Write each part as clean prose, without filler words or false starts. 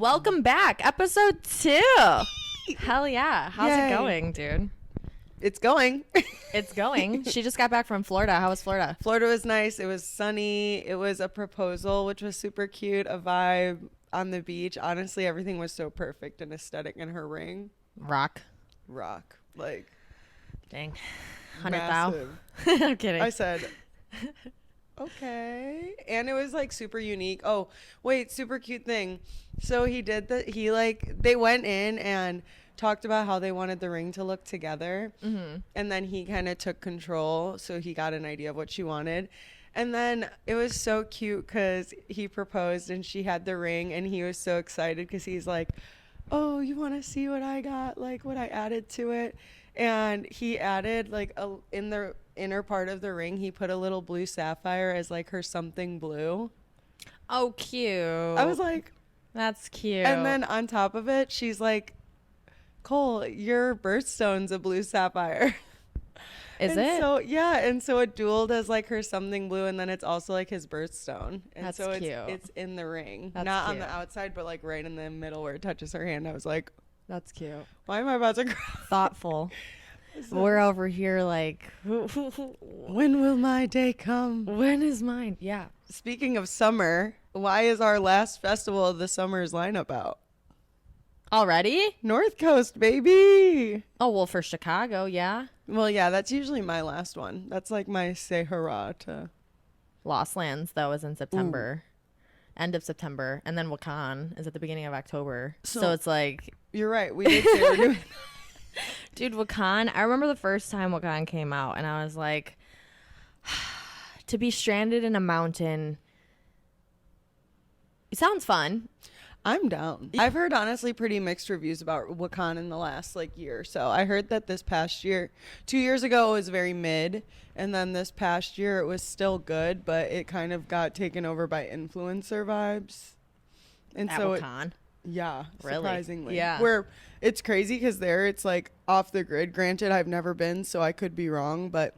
Welcome back. Episode 2. Hell yeah. How's it going, dude? It's going. It's going. She just got back from Florida. How was Florida? Florida was nice. It was sunny. It was a proposal, which was super cute. A vibe on the beach. Honestly, everything was so perfect and aesthetic in her ring. Rock. Like, dang. 100,000. I'm kidding. I said, okay. And it was like super unique. Oh, wait, super cute thing. So they went in and talked about how they wanted the ring to look together. Mm-hmm. And then he kind of took control. So he got an idea of what she wanted. And then it was so cute because he proposed and she had the ring and he was so excited because he's like, oh, you want to see what I got? Like what I added to it. And he added like in the inner part of the ring, he put a little blue sapphire as like her something blue. Oh, cute. I was like, that's cute. And then on top of it, she's like, Cole, your birthstone's a blue sapphire. Is it? So yeah, and so it dueled as like her something blue, and then it's also like his birthstone. And that's so cute. It's in the ring, that's not cute. On the outside, but like right in the middle where it touches her hand. I was like, that's cute. Why am I about to cry? Thoughtful. We're over here like, when will my day come? When is mine? Yeah. Speaking of summer, why is our last festival of the summer's lineup out? Already? North Coast, baby. Oh, well, for Chicago, yeah. Well, yeah, that's usually my last one. That's like my say hurrah to. Lost Lands, though, is in September. Ooh. End of September. And then Wakan is at the beginning of October. So it's like. You're right. We did say we're doing. Dude, Wakan, I remember the first time Wakan came out, and I was like, to be stranded in a mountain. It sounds fun. I'm down. I've heard honestly pretty mixed reviews about Wakan in the last like year or so. I heard that this past year, 2 years ago, it was very mid, and then this past year it was still good, but it kind of got taken over by influencer vibes. And at so Wakan? Yeah, really? Surprisingly. Yeah. Where it's crazy because there it's like off the grid. Granted, I've never been, so I could be wrong, but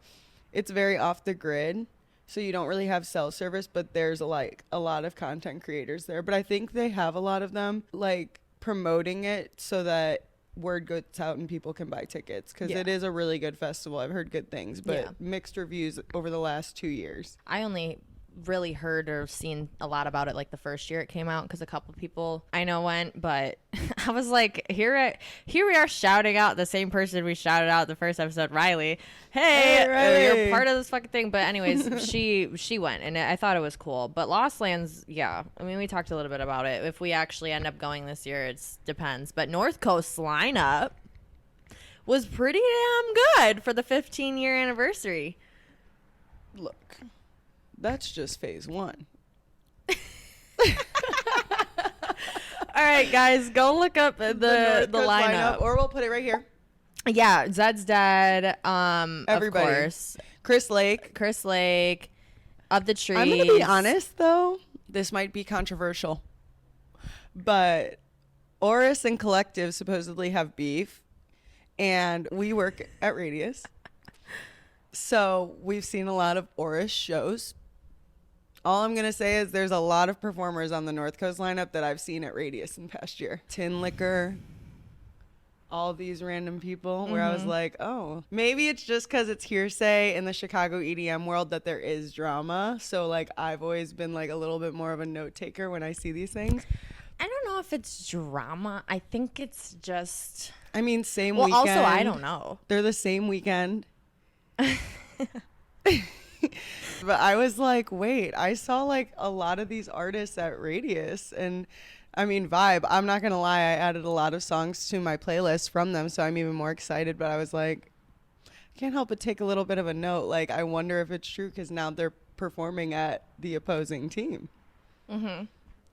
it's very off the grid. So you don't really have cell service, but there's a lot of content creators there. But I think they have a lot of them like promoting it so that word gets out and people can buy tickets because it is a really good festival. I've heard good things, but mixed reviews over the last 2 years. I only really heard or seen a lot about it like the first year it came out because a couple people I know went, but I was like, here we are shouting out the same person we shouted out the first episode, Riley. Hey, Riley. You're part of this fucking thing. But anyways, she went and I thought it was cool. But Lost Lands, yeah, I mean, we talked a little bit about it. If we actually end up going this year, it depends. But North Coast's lineup was pretty damn good for the 15-year anniversary. Look, that's just phase 1. All right, guys, go look up the lineup. Or we'll put it right here. Yeah, Zed's Dead. Everybody. Of course. Chris Lake. Of the Trees. I'm going to be honest, though. This might be controversial. But Oris and Collective supposedly have beef. And we work at Radius. So we've seen a lot of Oris shows. All I'm going to say is there's a lot of performers on the North Coast lineup that I've seen at Radius in past year. Tin Liquor, all these random people where I was like, oh, maybe it's just because it's hearsay in the Chicago EDM world that there is drama. So like I've always been like a little bit more of a note taker when I see these things. I don't know if it's drama. I think it's just. I mean, same weekend. Well, also, I don't know. They're the same weekend. But I was like, wait, I saw like a lot of these artists at Radius and I mean, Vibe. I'm not going to lie. I added a lot of songs to my playlist from them. So I'm even more excited. But I was like, I can't help but take a little bit of a note. Like, I wonder if it's true because now they're performing at the opposing team. Mm-hmm.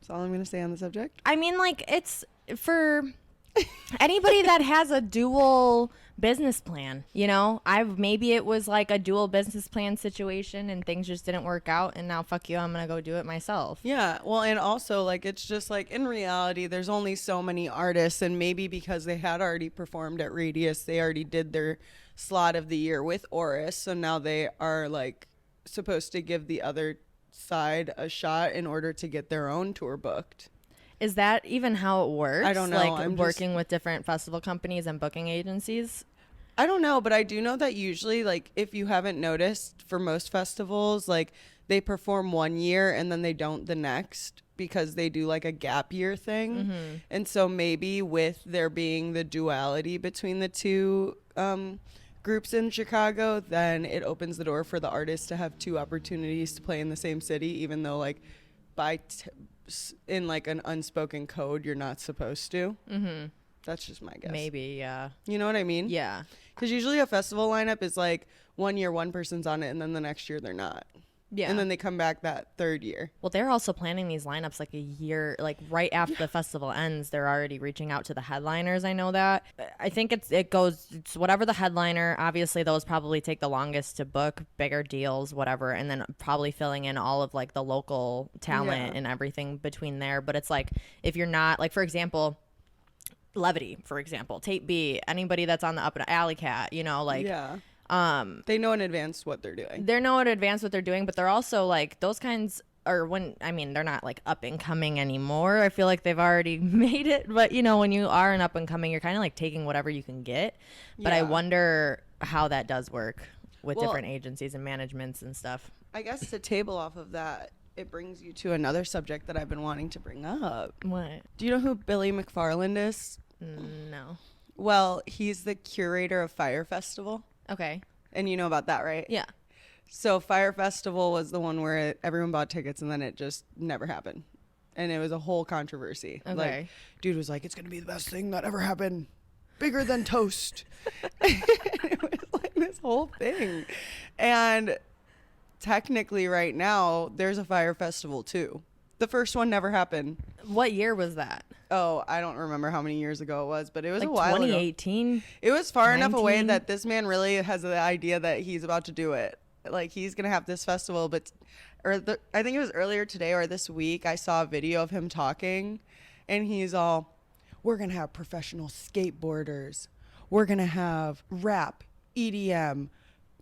That's all I'm going to say on the subject. I mean, like, it's for anybody that has a dual business plan, you know, maybe it was like a dual business plan situation and things just didn't work out and now fuck you, I'm gonna go do it myself. Yeah, well, and also like it's just like in reality there's only so many artists, and maybe because they had already performed at Radius, they already did their slot of the year with Oris, so now they are like supposed to give the other side a shot in order to get their own tour booked. Is that even how it works? I don't know. Like I'm working with different festival companies and booking agencies? I don't know, but I do know that usually, like, if you haven't noticed, for most festivals, like, they perform one year and then they don't the next because they do like a gap year thing. Mm-hmm. And so maybe with there being the duality between the two groups in Chicago, then it opens the door for the artists to have two opportunities to play in the same city, even though like in like an unspoken code, you're not supposed to. Mm-hmm. That's just my guess. Maybe, yeah. You know what I mean? Yeah. Because usually a festival lineup is like 1 year one person's on it and then the next year they're not. Yeah. And then they come back that third year. Well, they're also planning these lineups like a year, like right after the festival ends. They're already reaching out to the headliners. I know that. I think it's whatever the headliner. Obviously, those probably take the longest to book, bigger deals, whatever, and then probably filling in all of like the local talent and everything between there. But it's like if you're not like, for example, Levity, for example, Tape B, anybody that's on the Up and Alley Cat, you know, like. Yeah. They know in advance what they're doing. They know in advance what they're doing, but they're also like those kinds are they're not like up and coming anymore. I feel like they've already made it, but you know, when you are an up and coming, you're kind of like taking whatever you can get. But I wonder how that does work with different agencies and managements and stuff. I guess to table off of that, it brings you to another subject that I've been wanting to bring up. What? Do you know who Billy McFarland is? No. Well, he's the curator of Fire Festival. Okay. And you know about that, right? Yeah. So Fire Festival was the one where everyone bought tickets and then it just never happened. And it was a whole controversy. Okay. Like, dude was like, it's going to be the best thing that ever happened. Bigger than toast. It was like this whole thing. And technically right now, there's a Fire Festival too. The first one never happened. What year was that? Oh, I don't remember how many years ago it was, but it was Like a while 2018? ago. It was far 19? enough away that this man really has the idea that he's about to do it. Like, he's going to have this festival, I think it was earlier today or this week, I saw a video of him talking, and he's all, we're going to have professional skateboarders. We're going to have rap, EDM,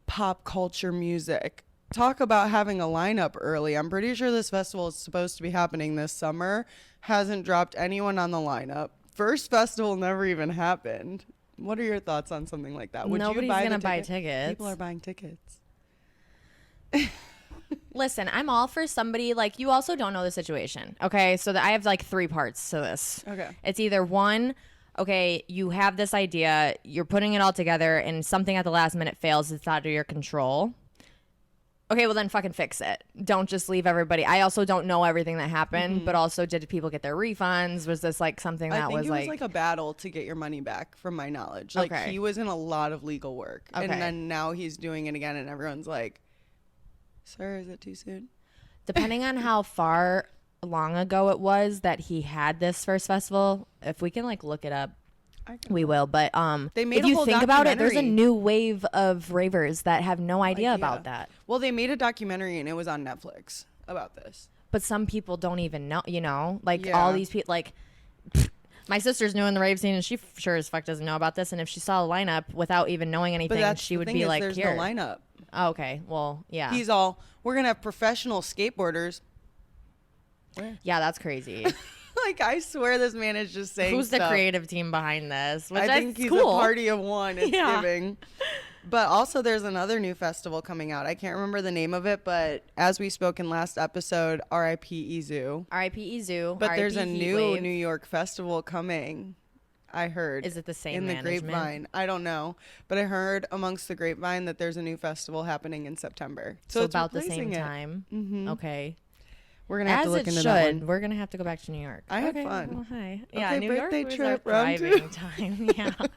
pop culture music. Talk about having a lineup early. I'm pretty sure this festival is supposed to be happening this summer. Hasn't dropped anyone on the lineup. First festival never even happened. What are your thoughts on something like that? Nobody's going to buy tickets. People are buying tickets. Listen, I'm all for somebody, like, you also don't know the situation. Okay, so I have like 3 parts to this. Okay. It's either one, okay, you have this idea, you're putting it all together, and something at the last minute fails. It's out of your control. Okay, well then fucking fix it. Don't just leave everybody. I also don't know everything that happened, but also did people get their refunds? Was this like something that I think was it was like a battle to get your money back, from my knowledge. Like, he was in a lot of legal work. Okay. And then now he's doing it again, and everyone's like, sir, is it too soon? Depending on how far long ago it was that he had this first festival, if we can like look it up, we will. But they made if a you whole think about it, there's a documentary. new wave of ravers that have no idea about that. Well, they made a documentary, and it was on Netflix about this. But some people don't even know, you know, like Yeah. all these people, like my sister's new in the rave scene, and she sure as fuck doesn't know about this. And if she saw a lineup without even knowing But anything, that's she the would thing be is like, there's here. no lineup. Oh, okay. Well, yeah. He's all, we're going to have professional skateboarders. Where? Yeah, that's crazy. Like, I swear this man is just saying Who's the stuff. creative team behind this? Which I think he's cool. a party of one. It's Yeah. giving. But also there's another new festival coming out. I can't remember the name of it, but as we spoke in last episode, R.I.P. EZoo. R.I.P. EZoo. But R.I.P. there's a Heat new Wave. New York festival coming. I heard. Is it the same in the management? grapevine? I don't know, but I heard amongst the grapevine that there's a new festival happening in September. So it's about the same replacing it. time. Mhm. Okay. We're gonna have As to look it into should. that one. We're gonna have to go back to New York. I had Okay, fun. Well, hi. Okay, Yeah, New birthday York was trip, our round two. driving time. Yeah.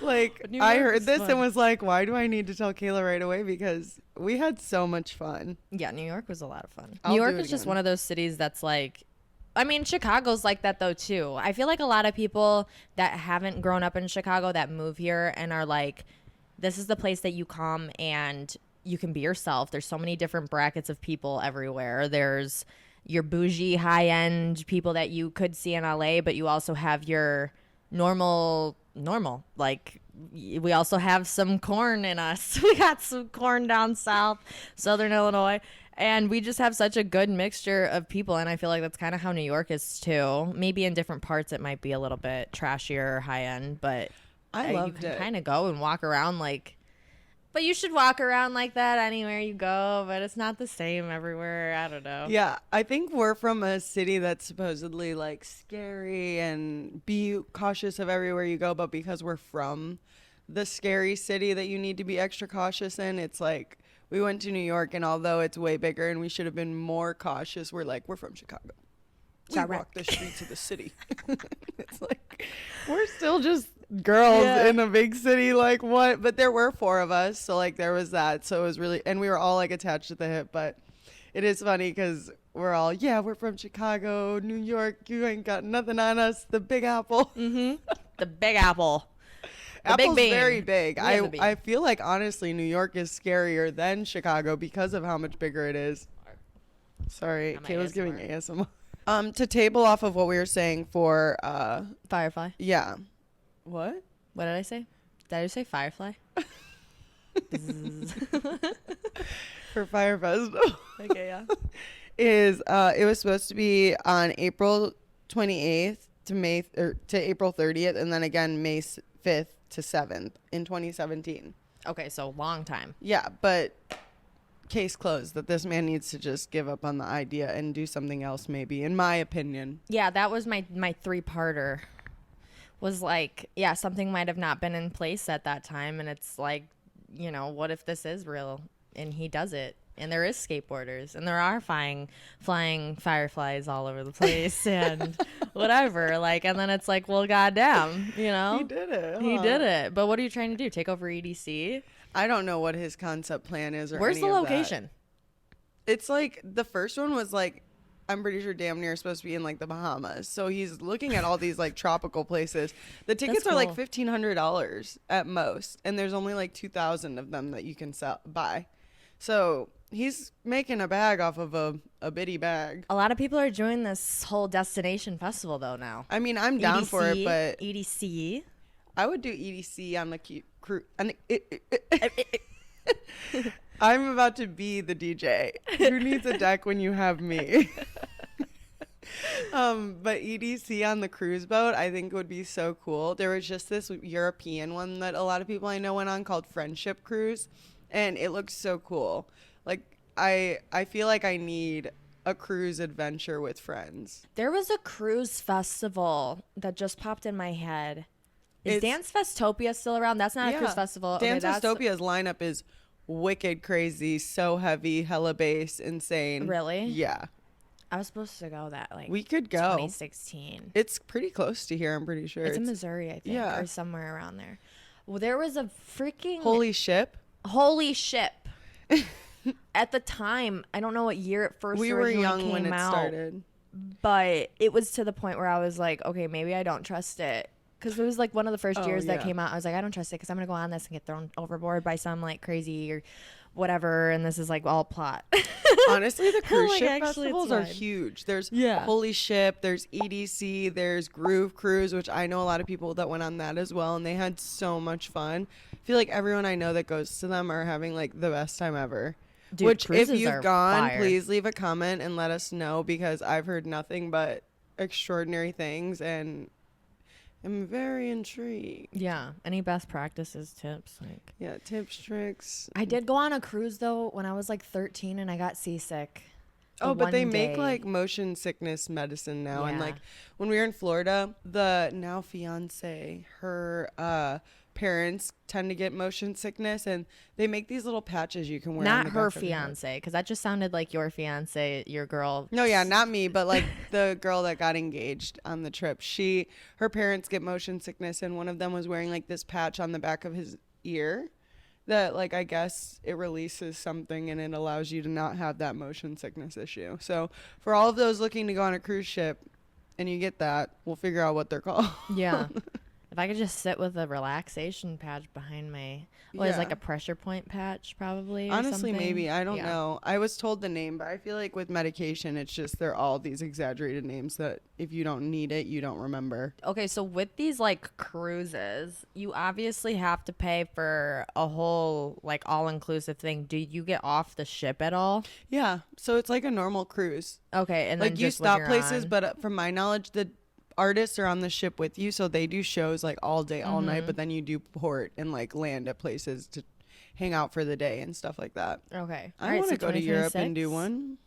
Like, New I York heard was this fun. and was like, why do I need to tell Kayla right away? Because we had so much fun. Yeah, New York was a lot of fun. I'll New do York it is just again. one of those cities that's like, I mean, Chicago's like that though too. I feel like a lot of people that haven't grown up in Chicago that move here and are like, this is the place that you come and you can be yourself. There's so many different brackets of people everywhere. There's your bougie, high-end people that you could see in LA, but you also have your normal. Like, we also have some corn in us. We got some corn down south, Southern Illinois. And we just have such a good mixture of people. And I feel like that's kind of how New York is too. Maybe in different parts it might be a little bit trashier or high end, but I loved you can it. kind of go and walk around like, but you should walk around like that anywhere you go, but it's not the same everywhere. I don't know. Yeah, I think we're from a city that's supposedly like scary and be cautious of everywhere you go, but because we're from the scary city that you need to be extra cautious in, it's like we went to New York, and although it's way bigger and we should have been more cautious, we're from Chicago. We walk the streets of the city. It's like we're still just girls in a big city, like what? But there were 4 of us, so like there was that. So it was really, and we were all like attached at the hip. But it is funny because we're all, we're from Chicago, New York. You ain't got nothing on us. The Big Apple. Mm-hmm. The Big Apple. Apple's big very big. Yeah, I feel like honestly New York is scarier than Chicago because of how much bigger it is. Sorry, Kayla's giving ASMR. To table off of what we were saying for Firefly. Yeah. What? What did I say? Did I say Firefly? For Fire Festival. Okay, yeah. Is it was supposed to be on April 28th to April 30th, and then again May 5th to 7th in 2017. Okay, so long time. Yeah, but case closed that this man needs to just give up on the idea and do something else, maybe, in my opinion. Yeah, that was my 3-parter. Was like, something might have not been in place at that time, and it's like, what if this is real and he does it, and there is skateboarders and there are flying fireflies all over the place and whatever, like, and then it's like, well, goddamn, He did it. He did it. But what are you trying to do? Take over EDC? I don't know what his concept plan is or Where's any the of location? that. It's like the first one was like, I'm pretty sure damn near supposed to be in like the Bahamas. So he's looking at all these like tropical places. The tickets are like $1,500 at most, and there's only like 2,000 of them that you can buy. So he's making a bag off of a bitty bag. A lot of people are doing this whole destination festival though now. I mean, I'm down for it, but EDC. I would do EDC on the crew. I'm about to be the DJ. Who needs a deck when you have me? But EDC on the cruise boat, I think would be so cool. There was just this European one that a lot of people I know went on called Friendship Cruise, and it looks so cool. Like I feel like I need a cruise adventure with friends. There was a cruise festival that just popped in my head. Is Dance Festopia still around? That's not a cruise festival. Dance Festopia's lineup is wicked crazy, so heavy, hella bass, insane. Really? Yeah. I was supposed to go that we could go 2016. It's pretty close to here, I'm pretty sure. It's in Missouri, I think, or somewhere around there. Well, there was a freaking Holy Ship. At the time, I don't know what year it first we were young came when it out, started, but it was to the point where I was like, okay, maybe I don't trust it. Because it was like one of the first years that came out. I was like, I don't trust it because I'm going to go on this and get thrown overboard by some like crazy or whatever. And this is like all plot. Honestly, the cruise Like, ship festivals are huge. There's Holy Ship, there's EDC, there's Groove Cruise, which I know a lot of people that went on that as well. And they had so much fun. I feel like everyone I know that goes to them are having like the best time ever. Dude, which if you've gone, fire. Please leave a comment and let us know because I've heard nothing but extraordinary things and I'm very intrigued. Yeah. Any best practices, tips? Tips, tricks. I did go on a cruise though when I was like 13 and I got seasick. But they make like motion sickness medicine now. And like when we were in Florida, the now fiance, her parents tend to get motion sickness and they make these little patches you can wear. Not her fiance, because that just sounded like your fiance, your girl. No, not me, but like the girl that got engaged on the trip. Her parents get motion sickness, and one of them was wearing like this patch on the back of his ear that like I guess it releases something and it allows you to not have that motion sickness issue. So for all of those looking to go on a cruise ship and you get that, we'll figure out what they're called. Yeah. If I could just sit with a relaxation patch behind my, it's like a pressure point patch, probably. Honestly, maybe. I don't Yeah. know. I was told the name, but I feel like with medication, it's just they're all these exaggerated names that if you don't need it, you don't remember. Okay, so with these like cruises, you obviously have to pay for a whole like all-inclusive thing. Do you get off the ship at all? Yeah. So it's like a normal cruise. Okay, and Like then you just when stop you're places, on- but from my knowledge, the artists are on the ship with you, so they do shows like all day, all night, but then you do port and like land at places to hang out for the day and stuff like that. Okay, I want to go to Europe and do one.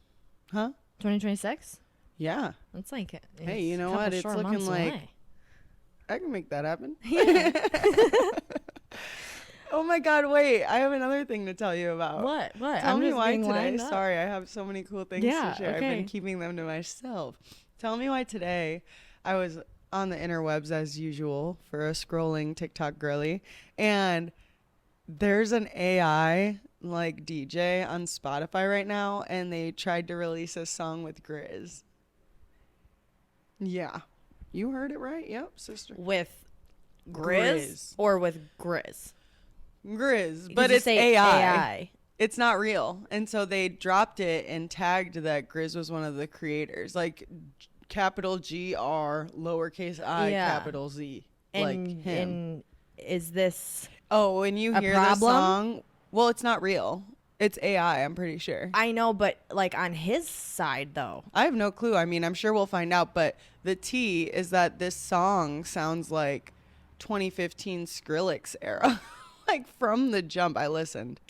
Huh? 2026. Yeah. That's like it. Hey, you know what? It's looking like I can make that happen. Oh my God, wait. I have another thing to tell you about. What? Tell I'm me just why being today. lined up. Sorry, I have so many cool things Yeah, to share. I've okay. been keeping them to myself. Tell me why today I was on the interwebs as usual for a scrolling TikTok girly, and there's an AI like DJ on Spotify right now, and they tried to release a song with Grizz. Yeah. You heard it right. Yep, sister. With Grizz or with Grizz? Grizz, Did but you it's say AI. It's not real. And so they dropped it and tagged that Grizz was one of the creators. Like capital GR, lowercase I, Yeah. capital Z. And, like him. and is this? Oh, when you a hear the problem? song, well, it's not real. It's AI, I'm pretty sure. I know, but like on his side though. I have no clue. I mean, I'm sure we'll find out. But the tea is that this song sounds like 2015 Skrillex era. Like from the jump, I listened.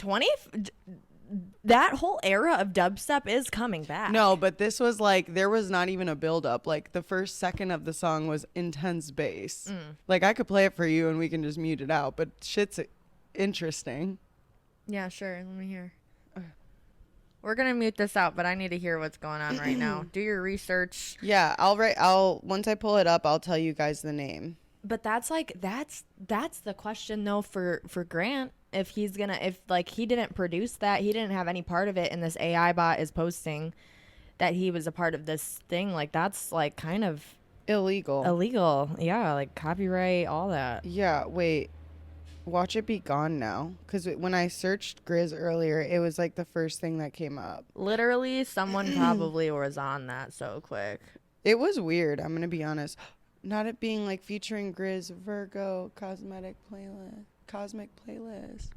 That whole era of dubstep is coming back. No, but this was like, there was not even a build up. Like the first second of the song was intense bass. Like I could play it for you and we can just mute it out, but shit's interesting. Yeah, sure. Let me hear. We're gonna mute this out, but I need to hear what's going on right now. Do your research. Yeah, once I pull it up, I'll tell you guys the name. But that's the question though for Grant. If like he didn't produce that, he didn't have any part of it, and this AI bot is posting that he was a part of this thing, like that's like kind of illegal. Yeah, like copyright, all that. Yeah, wait. Watch it be gone now. Because when I searched Grizz earlier, it was like the first thing that came up. Literally, someone probably was on that so quick. It was weird, I'm going to be honest. Not it being like featuring Grizz, Virgo, cosmic playlist.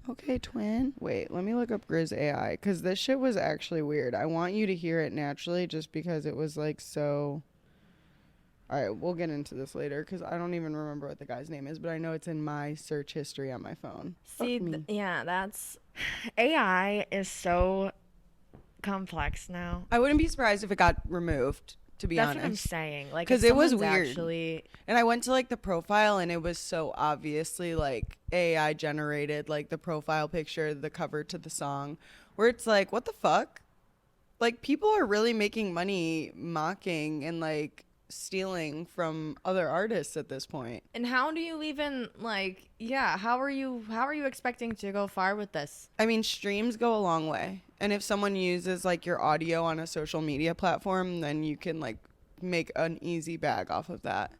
Okay, twin. Wait, let me look up Grizz AI. Because this shit was actually weird. I want you to hear it naturally just because it was like so... All right, we'll get into this later because I don't even remember what the guy's name is, but I know it's in my search history on my phone. See, yeah, that's... AI is so complex now. I wouldn't be surprised if it got removed, to be honest. That's what I'm saying. Like, 'Cause if it was someone's weird. Actually, And I went to like the profile and it was so obviously like AI generated, like the profile picture, the cover to the song, where it's like, what the fuck? Like people are really making money mocking and like stealing from other artists at this point. and how do you even like? Yeah, how are you expecting to go far with this? I mean, streams go a long way. And if someone uses like your audio on a social media platform, then you can like make an easy bag off of that.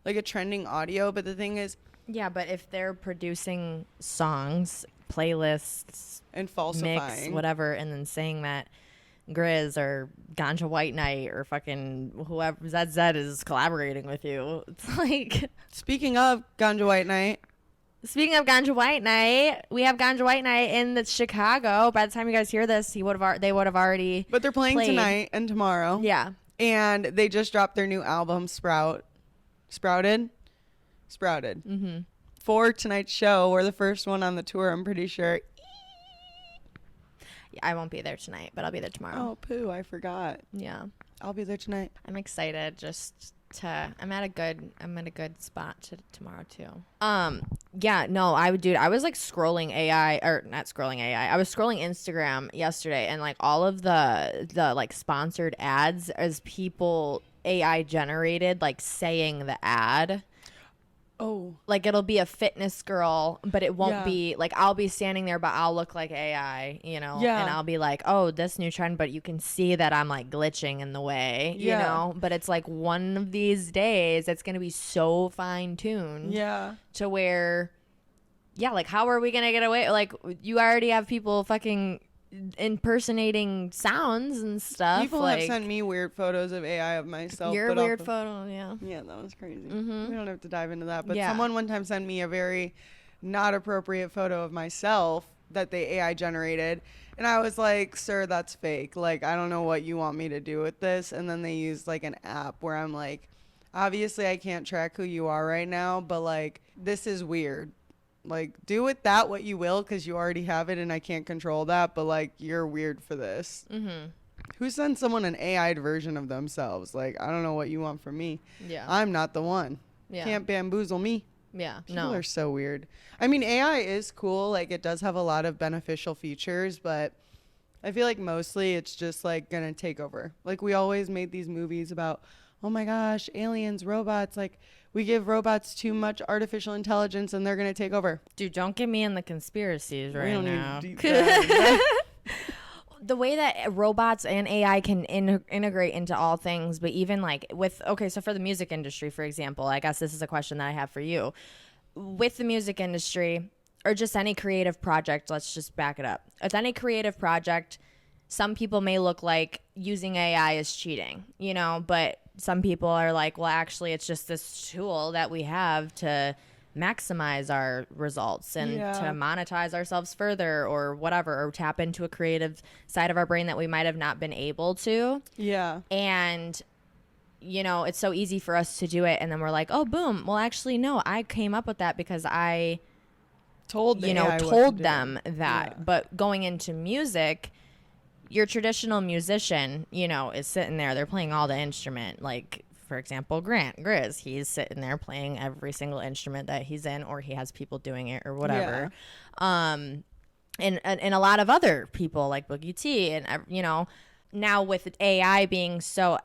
Like a trending audio. But the thing is, Yeah, but if they're producing songs, playlists, and falsifying. mix, whatever, and then saying that Grizz or Ganja White Knight or fucking whoever ZZ is collaborating with you, it's like. Speaking of Ganja White Knight, Speaking of Ganja White Night, we have Ganja White Night in the Chicago. By the time you guys hear this, they would have already. but they're playing played. tonight and tomorrow. Yeah. And they just dropped their new album, Sprouted. Mm-hmm. For tonight's show. We're the first one on the tour, I'm pretty sure. Yeah, I won't be there tonight, but I'll be there tomorrow. Oh, poo, I forgot. Yeah. I'll be there tonight. I'm excited just to I'm at a good spot tomorrow too. Yeah, no, I was like scrolling AI, or not scrolling AI. I was scrolling Instagram yesterday, and like all of the like sponsored ads as people AI generated, like saying the ad. Oh. Like it'll be a fitness girl, but it won't Yeah. be like I'll be standing there, but I'll look like AI, you know, Yeah. and I'll be like, oh, this new trend, but you can see that I'm like glitching in the way, you Yeah. know, but it's like one of these days it's going to be so fine tuned Yeah. to where, yeah, like how are we going to get away? Like you already have people fucking impersonating sounds and stuff. People like, have sent me weird photos of AI of myself. your but weird also- photo, yeah. Yeah, that was crazy. Mhm. We don't have to dive into that. But Yeah. someone one time sent me a very not appropriate photo of myself that they AI generated. And I was like, sir, that's fake. Like, I don't know what you want me to do with this. And then they used like an app where I'm like, obviously I can't track who you are right now, but like, this is weird. Like, do with that what you will, because you already have it and I can't control that. But like, you're weird for this. Mm-hmm. Who sends someone an AI'd version of themselves? Like, I don't know what you want from me. Yeah. I'm not the one. Yeah. Can't bamboozle me. Yeah. People No. are so weird. I mean, AI is cool. Like, it does have a lot of beneficial features, but I feel like mostly it's just like gonna take over. Like, we always made these movies about, oh my gosh, aliens, robots. Like, we give robots too much artificial intelligence and they're gonna take over. Dude, don't get me in the conspiracies right we don't now. need to deep dive. The way that robots and AI can integrate into all things, but even like with, okay, so for the music industry, for example, I guess this is a question that I have for you. With the music industry or just any creative project, let's just back it up. With any creative project, some people may look like using AI is cheating, you know, but some people are like, well, actually, it's just this tool that we have to maximize our results and Yeah. to monetize ourselves further or whatever, or tap into a creative side of our brain that we might have not been able to. Yeah. And you know, it's so easy for us to do it, and then we're like, oh, boom, well, actually, no, I came up with that because I Told the you know, AI what to told do. them that. Yeah. But going into music, your traditional musician, you know, is sitting there, they're playing all the instrument. Like, for example, Grant Grizz, he's sitting there playing every single instrument that he's in, or he has people doing it or whatever. And a lot of other people like Boogie T, and you know, now with AI being so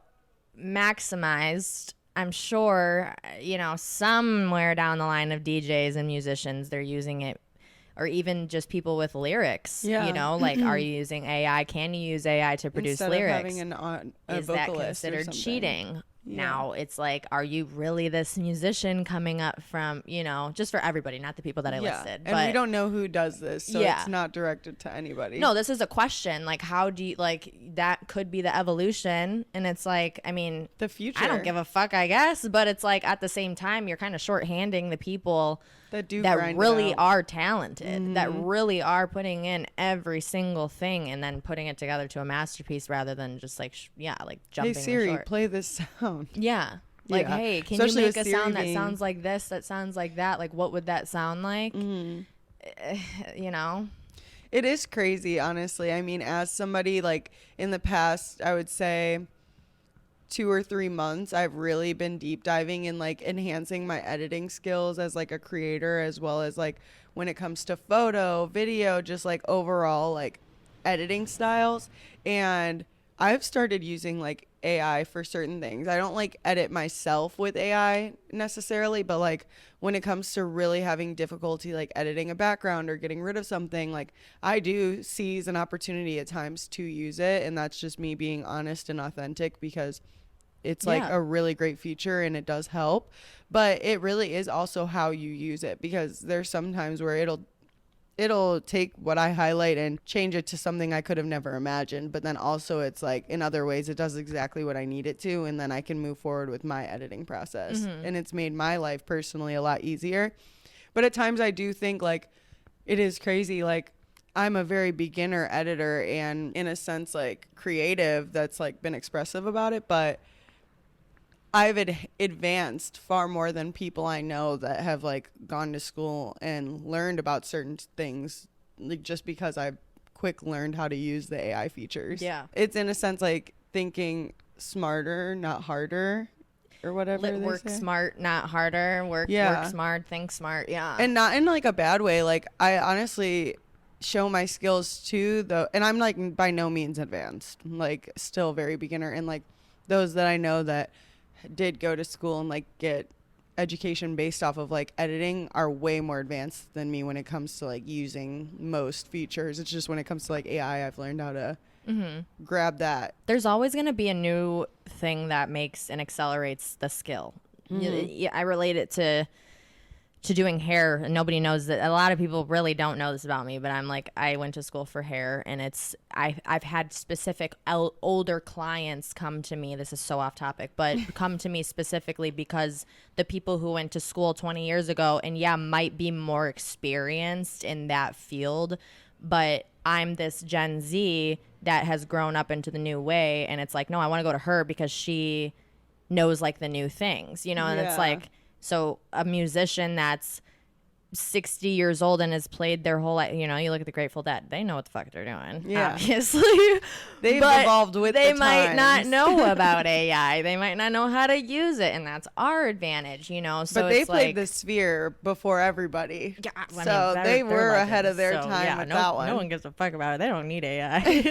maximized, I'm sure, you know, somewhere down the line of DJs and musicians, they're using it, or even just people with lyrics. Yeah. You know, like, are you using AI? Can you use AI to produce Instead lyrics? of having a Is that vocalist or considered something. cheating? Yeah. Now it's like, are you really this musician coming up from, you know, just for everybody, not the people that I listed. And but we don't know who does this, so Yeah. it's not directed to anybody. no, this is a question. Like, how do you, like, that could be the evolution. And it's like, I mean, The future. I don't give a fuck, I guess. But it's like, at the same time, you're kind of shorthanding the people that do that grind it really out. are talented, that really are putting in every single thing and then putting it together to a masterpiece rather than just like, like Hey jumping Siri, short. Play this sound. Yeah. Like, Yeah. hey, can Especially you make with a sound Siri that sounds like this, that sounds like that? Like, what would that sound like? You know? It is crazy, honestly. I mean, as somebody like in the past, I would say 2 or 3 months, I've really been deep diving in like enhancing my editing skills as like a creator, as well as like when it comes to photo, video, just like overall like editing styles. And I've started using like AI for certain things. I don't like edit myself with AI necessarily, but like when it comes to really having difficulty like editing a background or getting rid of something, like I do seize an opportunity at times to use it, and that's just me being honest and authentic, because it's like Yeah. a really great feature and it does help. But it really is also how you use it, because there's sometimes where it'll take what I highlight and change it to something I could have never imagined. But then also it's like in other ways it does exactly what I need it to, and then I can move forward with my editing process. And it's made my life personally a lot easier. But at times I do think like it is crazy. Like, I'm a very beginner editor and in a sense like creative that's like been expressive about it, but I've advanced far more than people I know that have like gone to school and learned about certain things, like just because I've quick learned how to use the AI features. Yeah. It's in a sense like thinking smarter, not harder, or whatever they Work say. smart, not harder. Work smart, think smart. Yeah. And not in like a bad way. Like, I honestly show my skills too, though, and I'm like by no means advanced, like still very beginner. And like those that I know that did go to school and like get education based off of like editing are way more advanced than me when it comes to like using most features. It's just when it comes to like AI, I've learned how to grab that. There's always going to be a new thing that makes and accelerates the skill. I relate it to doing hair, and nobody knows that. A lot of people really don't know this about me, but I'm like, I went to school for hair, and I've had specific older clients come to me. This is so off topic, but come to me specifically because the people who went to school 20 years ago and might be more experienced in that field, but I'm this Gen Z that has grown up into the new way, and it's like, no, I want to go to her because she knows like the new things, and it's like, so a musician that's 60 years old and has played their whole life, you look at the Grateful Dead, they know what the fuck they're doing, obviously. They've evolved with they the might times. not know about AI. They might not know how to use it, and that's our advantage, so but they it's played like, the Sphere before everybody. Yeah, I mean, so they they're were ahead of legends. their time with that one. No one gives a fuck about it. They don't need AI.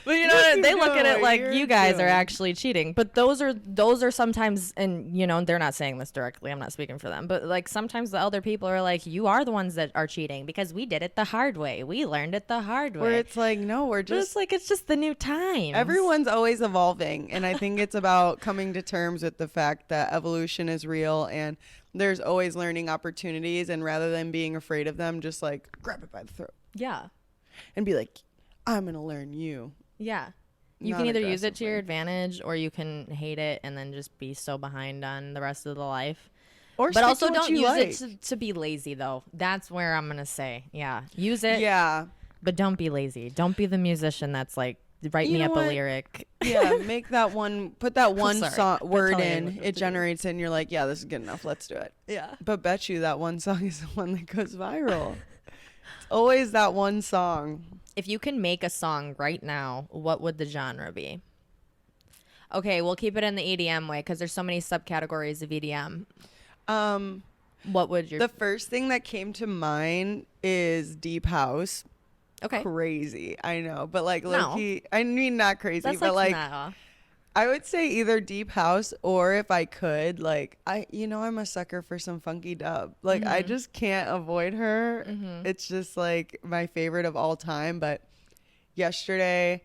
But they look at it like you guys are actually cheating. But those are sometimes, and they're not saying this directly. I'm not speaking for them, but like sometimes the elder people are like, you are the ones that are cheating because we did it the hard way. We learned it the hard way. Where it's like, no, we're But just it's like, it's just the new times. Everyone's always evolving, and I think it's about coming to terms with the fact that evolution is real and there's always learning opportunities, and rather than being afraid of them, just like grab it by the throat. Yeah. And be like, I'm going to learn you. Yeah. You can either use it to your advantage, or you can hate it and then just be so behind on the rest of the life. But also don't use it to be lazy, though. That's where I'm going to say, use it. Yeah. But don't be lazy. Don't be the musician that's like, write me up a lyric. Yeah, make that one, put that one word in, what it generates it, and you're like, yeah, this is good enough. Let's do it. Yeah. But bet you that one song is the one that goes viral. It's always that one song. If you can make a song right now, what would the genre be? Okay, we'll keep it in the EDM way because there's so many subcategories of EDM. What would your... The first thing that came to mind is deep house. Okay. Crazy, I know, but like low-key, I mean not crazy, that's but like I would say either deep house, or if I could, like I'm a sucker for some funky dub. Like I just can't avoid her. It's just like my favorite of all time. But yesterday,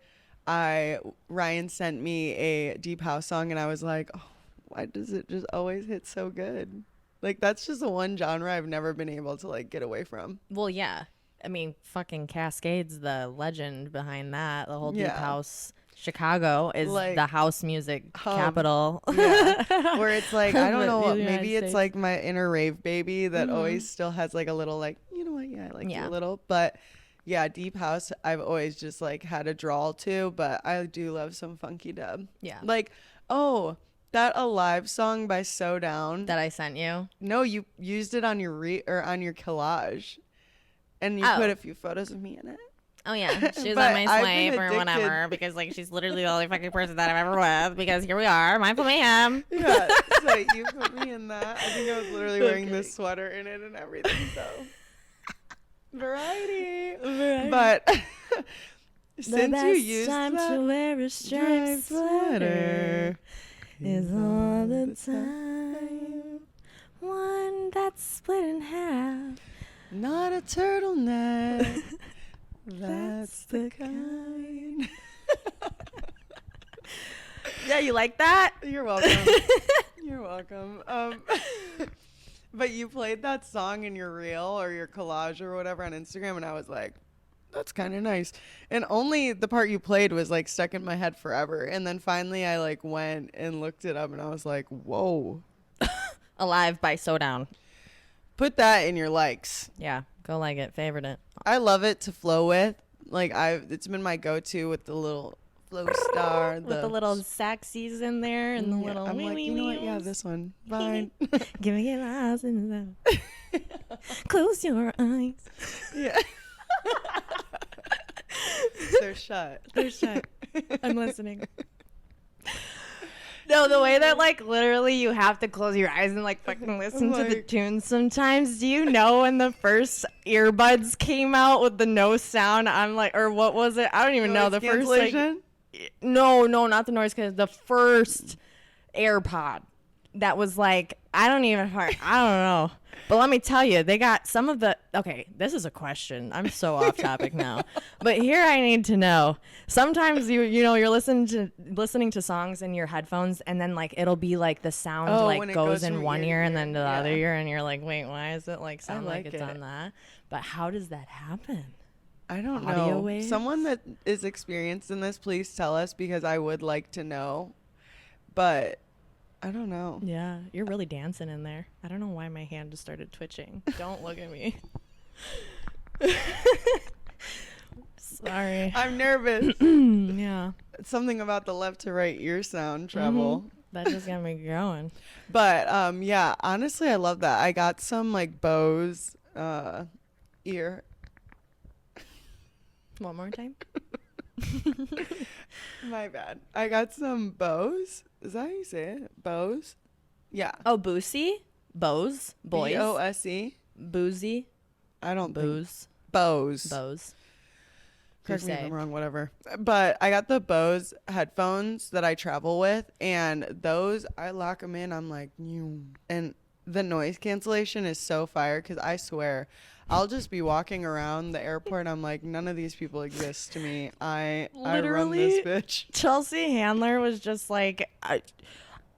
Ryan sent me a deep house song, and I was like, oh, why does it just always hit so good? Like that's just the one genre I've never been able to like get away from. Well, yeah. I mean, fucking Cascade's the legend behind that. The whole deep house. Chicago is like, the house music capital. Yeah. Where it's like, I don't know, maybe it's like my inner rave baby that always still has like a little like, you know what, I like you a little. But yeah, deep house, I've always just like had a drawl to, but I do love some funky dub. Yeah. Like, that Alive song by So Down. That I sent you? No, you used it on your on your collage. And you put a few photos of me in it. Oh, yeah. She's on my swipe or whatever, because, like, she's literally the only fucking person that I'm ever with, because here we are, Mindful Mayhem. Yeah, so you put me in that. I think I was literally wearing this sweater in it and everything, so. Variety. But since you used time that, to wear a striped sweater is all the time. One that's split in half. Not a turtleneck. That's the kind. Yeah, you like that? You're welcome. You're welcome. But you played that song in your reel or your collage or whatever on Instagram, and I was like, that's kind of nice. And only the part you played was like stuck in my head forever. And then finally I like went and looked it up, and I was like, whoa. Alive by So Down. Put that in your likes. Yeah, go like it, favorite it. I love it to flow with. Like it's been my go-to with the little flow star, with the little saxies in there and the little. I'm like, you know what? Yeah, this one. Fine. Give me your eyes in the close your eyes. Yeah. They're shut. They're shut. I'm listening. No, the way that, like, literally you have to close your eyes and, like, fucking listen to the tunes sometimes. Do you know when the first earbuds came out with the no sound? I'm like, or what was it? I don't even know. The first, like, no, not the noise, because the first AirPod. that was like, I don't know. But let me tell you, they got some of the, okay, this is a question. I'm so off topic now. But here I need to know. Sometimes you're listening to songs in your headphones, and then like it'll be like the sound like goes in one ear and then the other ear, and you're like, wait, why is it like sound like it's on that? But how does that happen? I don't Audio know. waves? Someone that is experienced in this, please tell us, because I would like to know. But I don't know. Yeah, you're really dancing in there. I don't know why my hand just started twitching. Don't look at me. Sorry. I'm nervous. Yeah. Something about the left to right ear sound travel. That just got me going. But yeah, honestly, I love that. I got some like Bose ear. One more time. My bad. I got some Bose. Is that how you say it? Bose? Yeah. Oh, Boosie? Bose? Boys? Bose? Boozy? I don't Booze? think. Bose. Bose. Correct me if I'm wrong, whatever. But I got the Bose headphones that I travel with, and those, I lock them in, I'm like, "New." And the noise cancellation is so fire, because I swear, I'll just be walking around the airport, and I'm like, none of these people exist to me. I run this bitch. Chelsea Handler was just like, I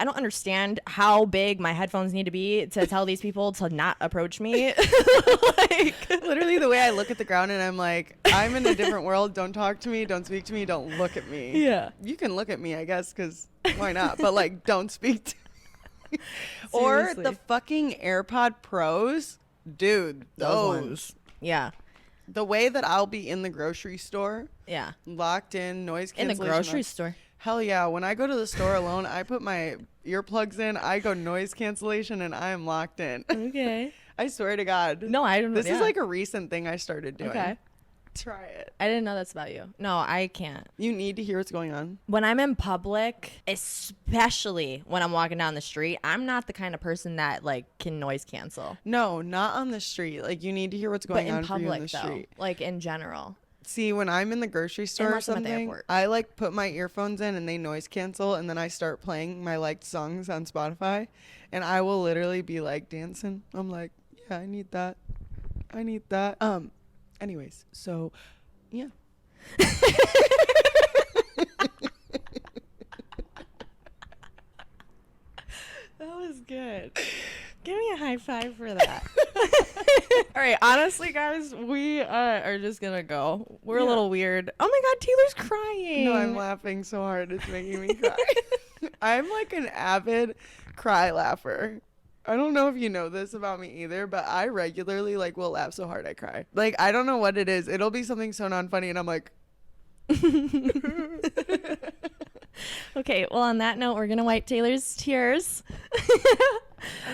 don't understand how big my headphones need to be to tell these people to not approach me. Like, literally the way I look at the ground, and I'm like, I'm in a different world. Don't talk to me. Don't speak to me. Don't look at me. Yeah. You can look at me, I guess, because why not? But like, don't speak to me. Or the fucking AirPod Pros. Dude, those. Yeah. The way that I'll be in the grocery store. Yeah. Locked in, noise cancellation. In the grocery store. Hell yeah. When I go to the store alone, I put my earplugs in, I go noise cancellation, and I am locked in. Okay. I swear to God. No, I don't know. This is like a recent thing I started doing. Okay. Try it. I didn't know that's about you. No, I can't. You need to hear what's going on. When I'm in public, especially when I'm walking down the street, I'm not the kind of person that like can noise cancel. No, not on the street. Like, you need to hear what's going on for you in the street. Like in general. See, when I'm in the grocery store Unless or I'm at the something, airport. I like put my earphones in and they noise cancel, and then I start playing my liked songs on Spotify, and I will literally be like dancing. I'm like, yeah, I need that. I need that. Anyways, so yeah. That was good. Give me a high five for that. All right, honestly, guys, we are just gonna go. We're a little weird. Oh my God, Taylor's crying. No, I'm laughing so hard it's making me cry. I'm like an avid cry laugher. I don't know if you know this about me either, but I regularly like will laugh so hard I cry. Like, I don't know what it is. It'll be something so non-funny, and I'm like. Okay, well, on that note, we're gonna wipe Taylor's tears.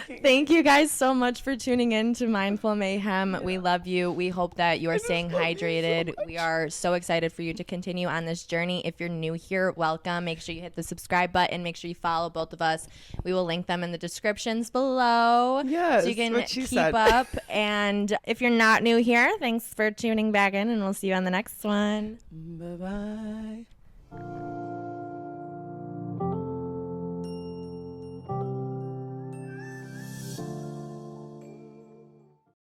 Okay. Thank you guys so much for tuning in to Mindful Mayhem. Yeah. We love you. We hope that you are staying hydrated. So we are so excited for you to continue on this journey. If you're new here, welcome. Make sure you hit the subscribe button. Make sure you follow both of us. We will link them in the descriptions below. Yes, so you can keep up. And if you're not new here, thanks for tuning back in, and we'll see you on the next one. Bye-bye.